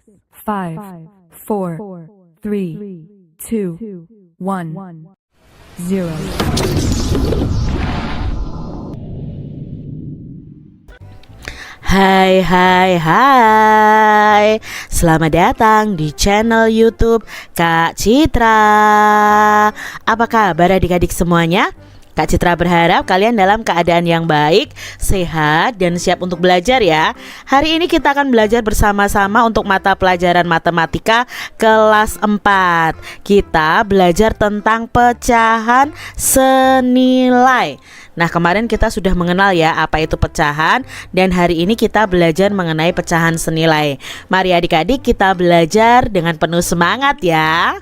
5, 4, 3, 2, 1, 0. Hai, selamat datang di channel YouTube Kak Citra. Apa kabar adik-adik semuanya? Kak Citra berharap kalian dalam keadaan yang baik, sehat, dan siap untuk belajar ya. Hari ini kita akan belajar bersama-sama untuk mata pelajaran matematika kelas 4. Kita belajar tentang pecahan senilai. Nah, kemarin kita sudah mengenal ya apa itu pecahan, dan hari ini kita belajar mengenai pecahan senilai. Mari adik-adik kita belajar dengan penuh semangat ya.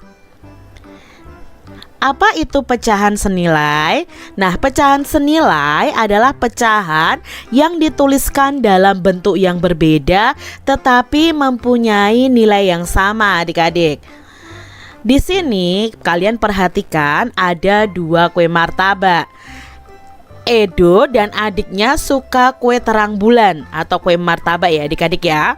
Apa itu pecahan senilai? Nah, pecahan senilai adalah pecahan yang dituliskan dalam bentuk yang berbeda tetapi mempunyai nilai yang sama, adik-adik. Di sini kalian perhatikan ada dua kue martabak. Edo dan adiknya suka kue terang bulan atau kue martabak ya adik-adik ya.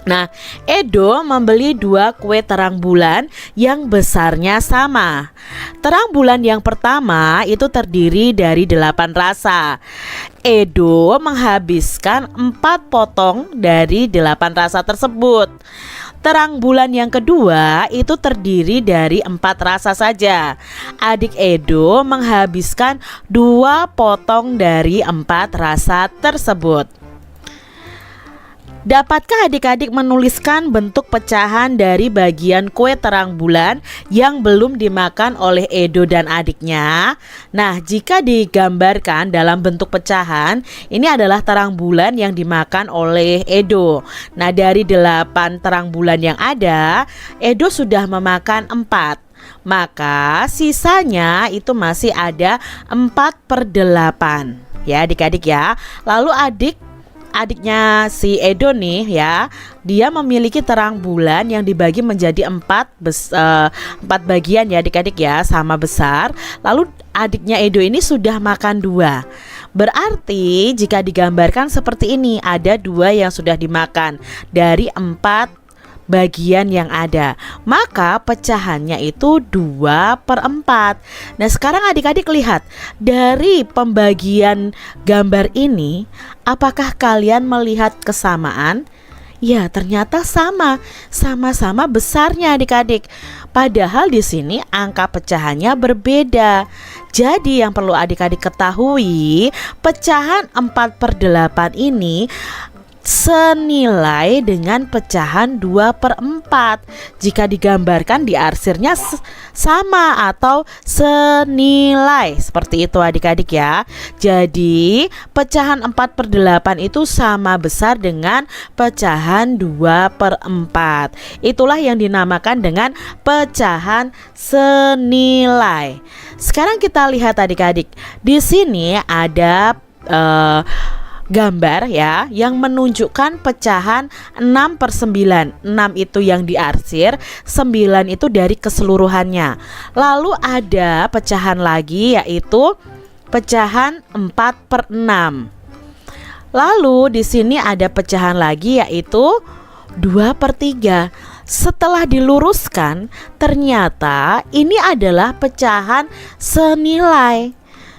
Nah, Edo membeli dua kue terang bulan yang besarnya sama. Terang bulan yang pertama itu terdiri dari 8 rasa. Edo menghabiskan 4 potong dari 8 rasa tersebut. Terang bulan yang kedua itu terdiri dari 4 rasa saja. Adik Edo menghabiskan 2 potong dari 4 rasa tersebut. Dapatkah adik-adik menuliskan bentuk pecahan dari bagian kue terang bulan yang belum dimakan oleh Edo dan adiknya? Nah, jika digambarkan dalam bentuk pecahan, ini adalah terang bulan yang dimakan oleh Edo. Nah, dari 8 terang bulan yang ada, Edo sudah memakan 4. Maka sisanya itu masih ada 4/8. Ya adik-adik ya. Lalu adiknya si Edo nih ya, dia memiliki terang bulan yang dibagi menjadi 4 bagian ya adik-adik ya, sama besar. Lalu adiknya Edo ini sudah makan 2. Berarti jika digambarkan seperti ini, ada 2 yang sudah dimakan dari 4 bagian yang ada, maka pecahannya itu 2/4. Nah, sekarang adik-adik lihat dari pembagian gambar ini, apakah kalian melihat kesamaan? Ya, ternyata sama-sama besarnya adik-adik. Padahal di sini angka pecahannya berbeda. Jadi yang perlu adik-adik ketahui, pecahan 4/8 ini senilai dengan pecahan 2/4 jika digambarkan di arsirnya sama atau senilai. Seperti itu adik-adik ya. Jadi pecahan 4/8 itu sama besar dengan pecahan 2/4. Itulah yang dinamakan dengan pecahan senilai. Sekarang kita lihat adik-adik. Di sini ada gambar ya yang menunjukkan pecahan 6/9. 6 itu yang diarsir, 9 itu dari keseluruhannya. Lalu ada pecahan lagi yaitu pecahan 4/6. Lalu di sini ada pecahan lagi yaitu 2/3. Setelah diluruskan, ternyata ini adalah pecahan senilai.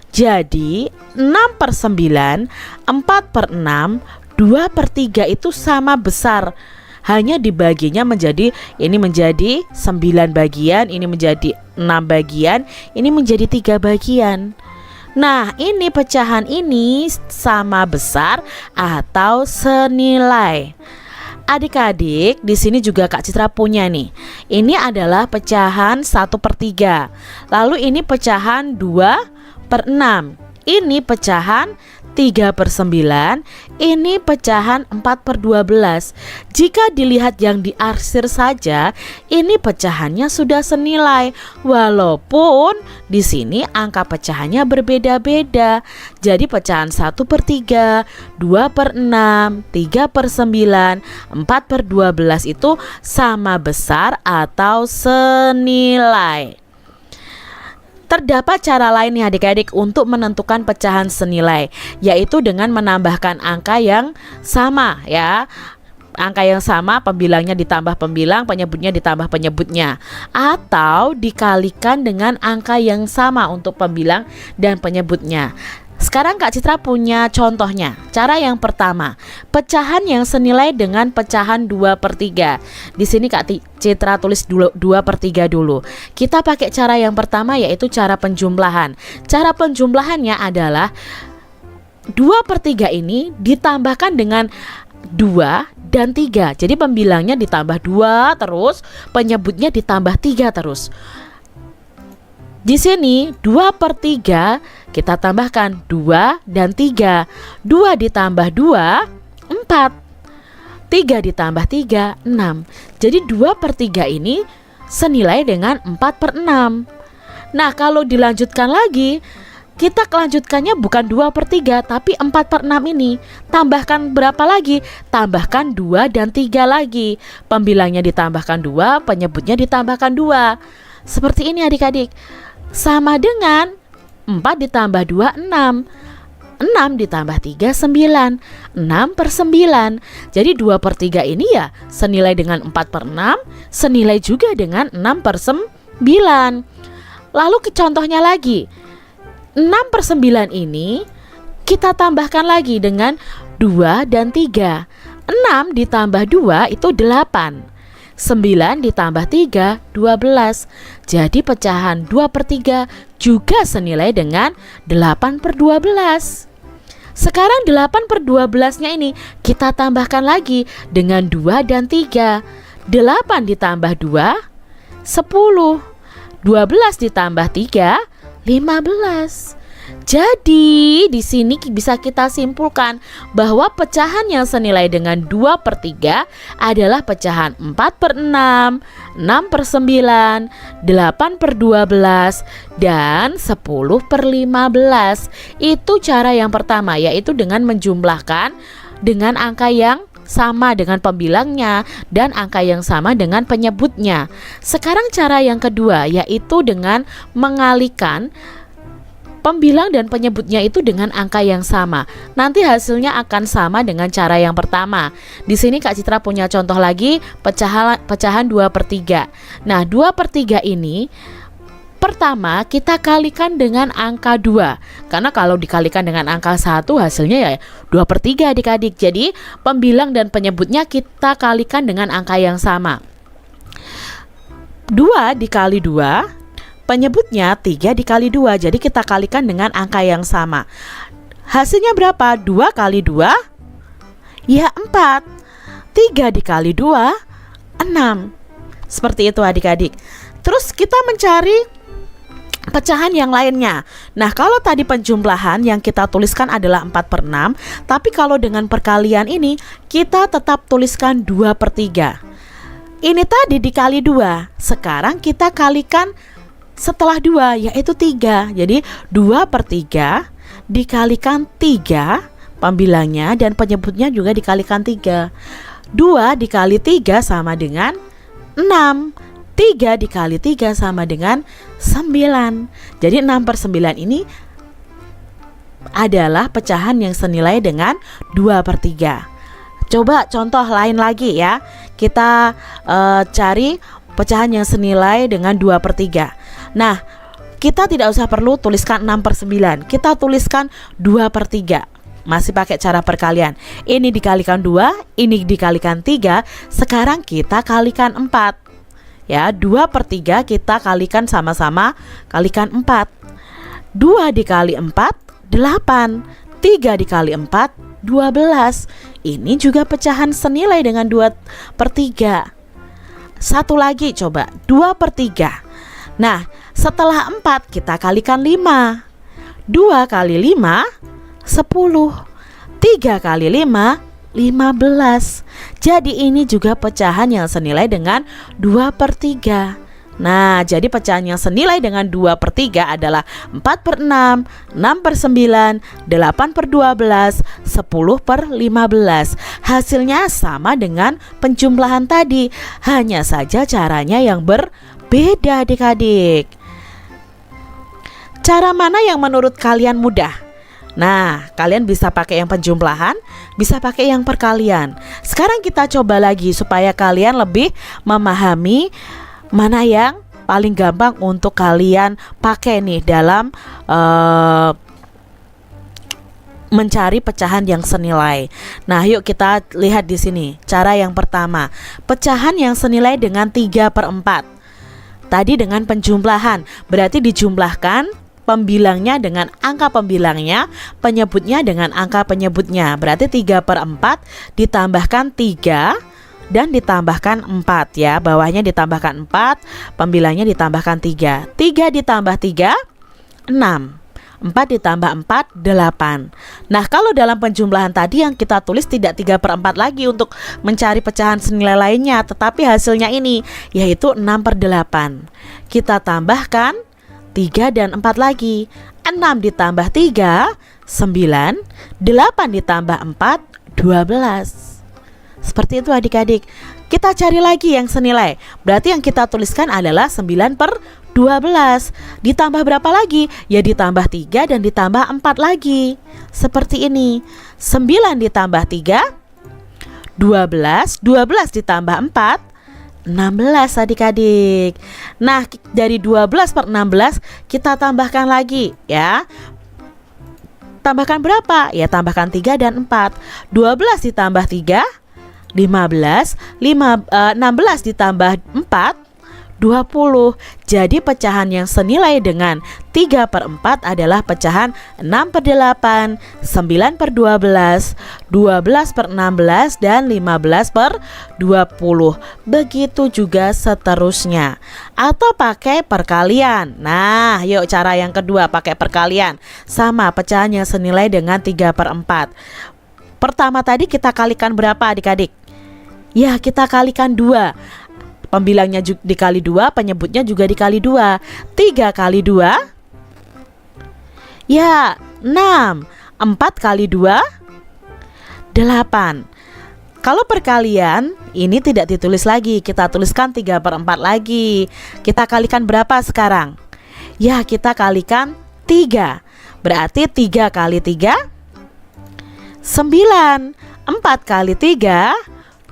Jadi 6/9, 4/6, 2/3 itu sama besar. Hanya dibaginya menjadi, ini menjadi 9 bagian, ini menjadi 6 bagian, ini menjadi 3 bagian. Nah, ini pecahan ini sama besar atau senilai. Adik-adik, di sini juga Kak Citra punya nih. Ini adalah pecahan 1/3. Lalu ini pecahan 2/6. Ini pecahan 3/9. Ini pecahan 4/12. Jika dilihat yang diarsir saja, ini pecahannya sudah senilai. Walaupun di sini angka pecahannya berbeda-beda. Jadi pecahan 1/3, 2/6, 3/9, 4/12 itu sama besar atau senilai. Terdapat cara lain nih adik-adik untuk menentukan pecahan senilai, yaitu dengan menambahkan angka yang sama ya. angka yang sama, pembilangnya ditambah pembilang, penyebutnya ditambah penyebutnya, atau dikalikan dengan angka yang sama untuk pembilang dan penyebutnya. Sekarang Kak Citra punya contohnya. Cara yang pertama, pecahan yang senilai dengan pecahan 2/3. Di sini Kak Citra tulis 2/3 dulu. Kita pakai cara yang pertama, yaitu cara penjumlahan. Cara penjumlahannya adalah 2/3 ini ditambahkan dengan 2 dan 3. Jadi pembilangnya ditambah 2 terus, penyebutnya ditambah 3 terus. Di sini 2/3 kita tambahkan 2 dan 3. 2 ditambah 2, 4. 3 ditambah 3, 6. Jadi 2/3 ini senilai dengan 4/6. Nah, kalau dilanjutkan lagi, kita kelanjutkannya bukan 2/3 tapi 4/6 ini. Tambahkan berapa lagi? Tambahkan 2 dan 3 lagi. Pembilangnya ditambahkan 2, penyebutnya ditambahkan 2. Seperti ini adik-adik. Sama dengan 4 ditambah 2, 6. 6 ditambah 3, 9. 6/9. Jadi 2/3 ini ya senilai dengan 4/6, senilai juga dengan 6/9. Lalu ke contohnya lagi. 6/9 ini kita tambahkan lagi dengan 2 dan 3. 6 ditambah 2 itu 8. 9 ditambah 3, 12. Jadi pecahan 2/3 juga senilai dengan 8/12. Sekarang 8/12-nya ini kita tambahkan lagi dengan 2 dan 3. 8 ditambah 2, 10. 12 ditambah 3, 15. Jadi di sini bisa kita simpulkan bahwa pecahan yang senilai dengan 2/3 adalah pecahan 4/6, 6/9, 8/12, dan 10/15. Itu cara yang pertama, yaitu dengan menjumlahkan dengan angka yang sama dengan pembilangnya dan angka yang sama dengan penyebutnya. Sekarang cara yang kedua, yaitu dengan mengalihkan pembilang dan penyebutnya itu dengan angka yang sama. Nanti hasilnya akan sama dengan cara yang pertama. Di sini Kak Citra punya contoh lagi, pecahan 2/3. Nah, 2/3 ini pertama kita kalikan dengan angka 2. Karena kalau dikalikan dengan angka 1 hasilnya ya 2/3 adik-adik. Jadi pembilang dan penyebutnya kita kalikan dengan angka yang sama. 2 dikali 2, penyebutnya 3 dikali 2. Jadi kita kalikan dengan angka yang sama. Hasilnya berapa? 2 kali 2 ya 4. 3 dikali 2, 6. Seperti itu adik-adik. Terus kita mencari pecahan yang lainnya. Nah, kalau tadi penjumlahan yang kita tuliskan adalah 4/6, tapi kalau dengan perkalian ini kita tetap tuliskan 2/3. Ini tadi dikali 2. Sekarang kita kalikan setelah 2, yaitu 3. Jadi 2/3 dikalikan 3, pembilangnya dan penyebutnya juga dikalikan 3. 2 dikali 3 sama dengan 6. 3 dikali 3 sama dengan 9. Jadi 6/9 ini adalah pecahan yang senilai dengan 2/3. Coba contoh lain lagi ya. Kita cari pecahan yang senilai dengan 2/3. Nah, kita tidak usah perlu tuliskan 6/9. Kita tuliskan 2/3. Masih pakai cara perkalian. Ini dikalikan 2, ini dikalikan 3. Sekarang kita kalikan 4. Ya, 2/3 kita kalikan sama-sama, kalikan 4. 2 dikali 4, 8. 3 dikali 4, 12. Ini juga pecahan senilai dengan 2/3. Satu lagi coba, 2/3. Nah, setelah 4 kita kalikan 5. 2 kali 5, 10. 3 kali 5, 15. Jadi ini juga pecahan yang senilai dengan 2/3. Nah, jadi pecahan yang senilai dengan 2/3 adalah 4/6, 6/9, 8/12, 10/15. Hasilnya sama dengan penjumlahan tadi, hanya saja caranya yang berbeda adik-adik. Cara mana yang menurut kalian mudah? Nah, kalian bisa pakai yang penjumlahan, bisa pakai yang perkalian. Sekarang kita coba lagi supaya kalian lebih memahami mana yang paling gampang untuk kalian pakai nih dalam mencari pecahan yang senilai. Nah, yuk kita lihat di sini. Cara yang pertama, pecahan yang senilai dengan 3/4. Tadi dengan penjumlahan, berarti dijumlahkan pembilangnya dengan angka pembilangnya, penyebutnya dengan angka penyebutnya. Berarti 3/4 ditambahkan 3 dan ditambahkan 4 ya. Bawahnya ditambahkan 4, pembilangnya ditambahkan 3. 3 ditambah 3, 6. 4 ditambah 4, 8. Nah, kalau dalam penjumlahan tadi yang kita tulis tidak 3/4 lagi untuk mencari pecahan senilai lainnya, tetapi hasilnya ini, yaitu 6/8. Kita tambahkan 3 dan 4 lagi. 6 ditambah 3, 9. 8 ditambah 4, 12. Seperti itu adik-adik. Kita cari lagi yang senilai. Berarti yang kita tuliskan adalah 9/12. Ditambah berapa lagi? Ya ditambah 3 dan ditambah 4 lagi. Seperti ini. 9 ditambah 3, 12. 12 ditambah 4, 16 adik-adik. Nah, dari 12/16 kita tambahkan lagi ya. Tambahkan berapa? Ya tambahkan 3 dan 4. 12 ditambah 3, 15. 16 ditambah 4, 20. Jadi pecahan yang senilai dengan 3/4 adalah pecahan 6/8, 9/12, 12/16, dan 15/20. Begitu juga seterusnya. Atau pakai perkalian. Nah, yuk cara yang kedua pakai perkalian. Sama, pecahan yang senilai dengan 3/4. Pertama tadi kita kalikan berapa adik-adik? Ya, kita kalikan 2. Pembilangnya dikali 2, penyebutnya juga dikali 2. 3 kali 2, ya 6. 4 kali 2, 8. Kalau perkalian ini tidak ditulis lagi, kita tuliskan 3/4 lagi. Kita kalikan berapa sekarang? Ya, kita kalikan 3. Berarti 3 kali 3, 9. 4 kali 3,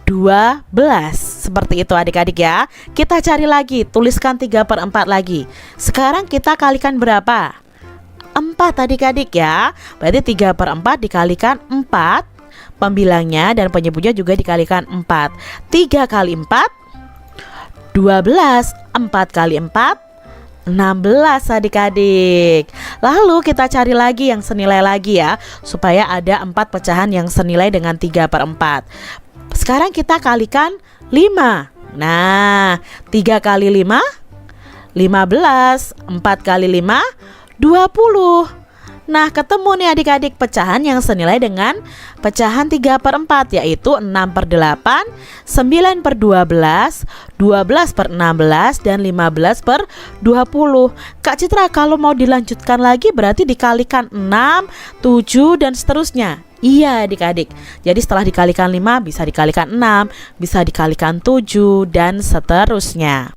12. Seperti itu adik-adik ya. Kita cari lagi, tuliskan 3/4 lagi. Sekarang kita kalikan berapa? 4 adik-adik ya. Berarti 3/4 dikalikan 4, pembilangnya dan penyebutnya juga dikalikan 4. 3 kali 4, 12. 4 kali 4, 16 adik-adik. Lalu kita cari lagi yang senilai lagi ya, supaya ada 4 pecahan yang senilai dengan 3/4. Sekarang kita kalikan 5. Nah, 3 kali 5, 15. 4 kali 5, 20. Nah, ketemu nih adik-adik pecahan yang senilai dengan pecahan 3/4, yaitu 6/8, 9/12, 12/16, dan 15/20. Kak Citra, kalau mau dilanjutkan lagi berarti dikalikan 6, 7, dan seterusnya. Iya adik-adik. Jadi setelah dikalikan 5 bisa dikalikan 6, bisa dikalikan 7, dan seterusnya.